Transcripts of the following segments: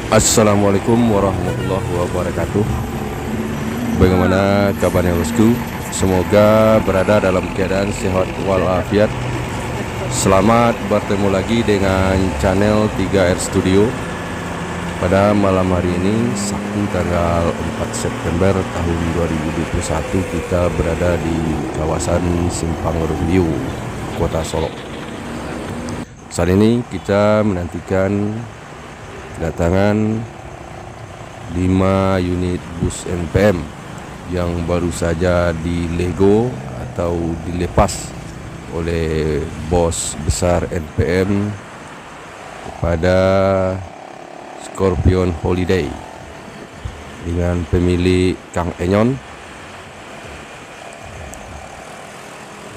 Assalamualaikum warahmatullahi wabarakatuh. Bagaimana kabarnya bosku? Semoga berada dalam keadaan sehat walafiat. Selamat bertemu lagi dengan channel 3R Studio. Pada malam hari ini, Sabtu tanggal 4 September tahun 2021, kita berada di kawasan Simpang Rumbiu, Kota Solo. Saat ini kita menantikan kedatangan 5 unit bus NPM yang baru saja dilego atau dilepas oleh bos besar NPM kepada Scorpion Holiday dengan pemilik Kang Enyon.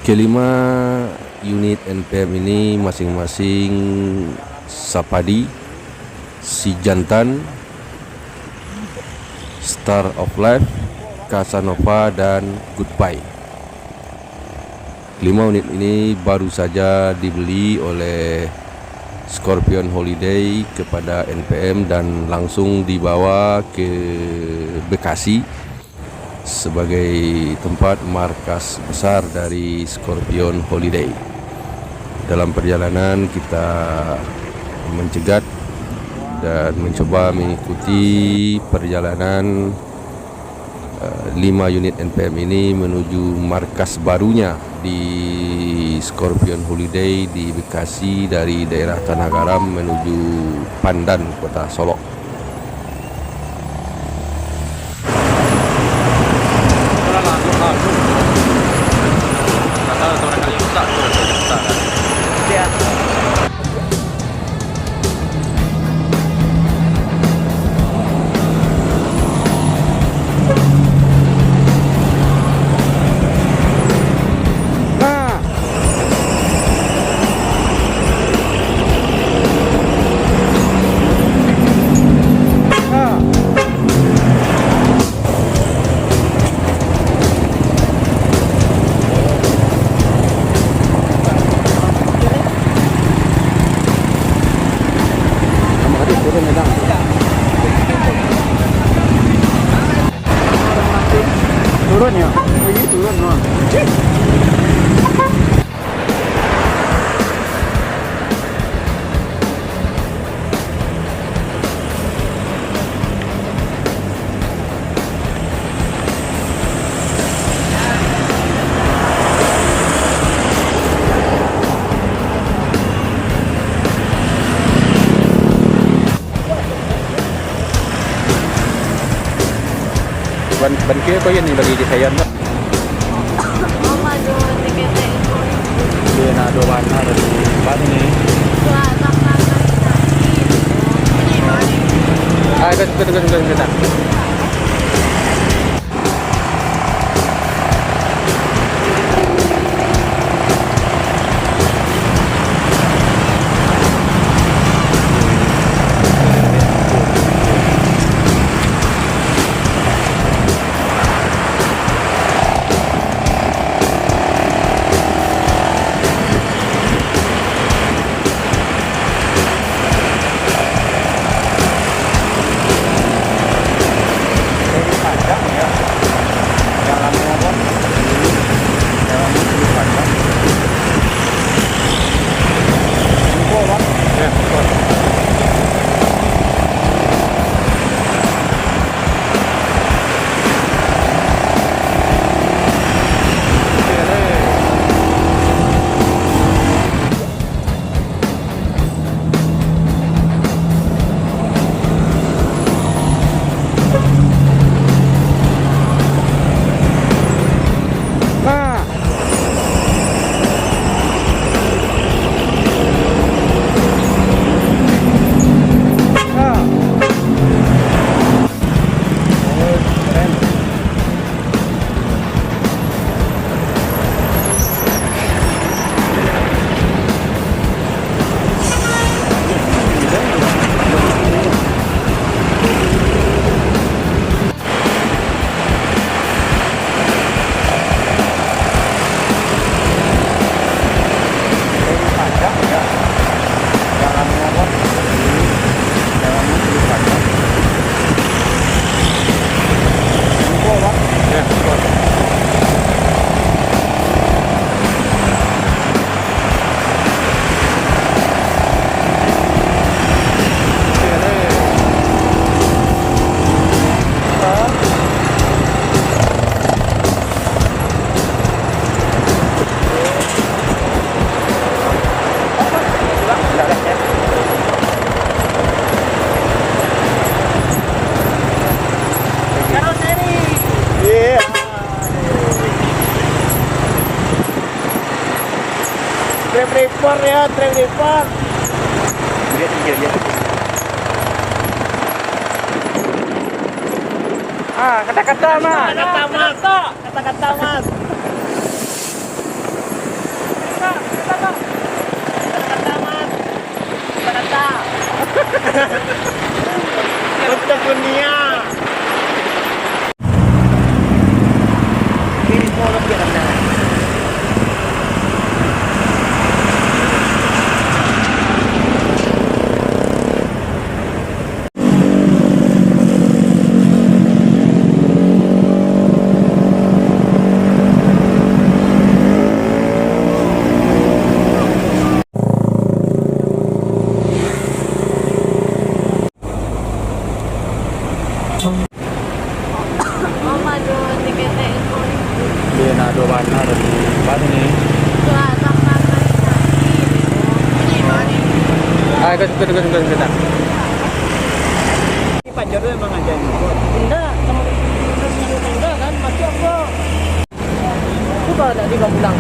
Kelima unit NPM ini masing-masing Sapadi, Si Jantan, Star of Life, Casanova, dan Goodbye. 5 unit ini baru saja dibeli oleh Scorpion Holiday kepada NPM dan langsung dibawa ke Bekasi sebagai tempat markas besar dari Scorpion Holiday. Dalam perjalanan kita mencegat dan mencoba mengikuti perjalanan 5 unit NPM ini menuju markas barunya di Scorpion Holiday di Bekasi dari daerah Tanah Garam menuju Pandan, Kota Solo. Turun ya? Ini turun no. Ban kia có yên thì bagi di saya mbak. Mama do tiket itu. Dia nak dua warna dari ban ini. Dua tambah lagi. Kita. Trip report ya, trip report. Dia. Kata-kata mas. Kata-kata mas. Kata-kata mas. Kata-kata mas. Kata-kata. Untuk dunia. Ini mau lebih rendah. Mama doon, dikitain ko. Dia nak dua mana dari mana ni? Tuwatak na kayo na. Kita. Pak Jodoh emang ngajarin gue. Enggak, sama enggak kan, masih apa? Coba tadi kamu bilang.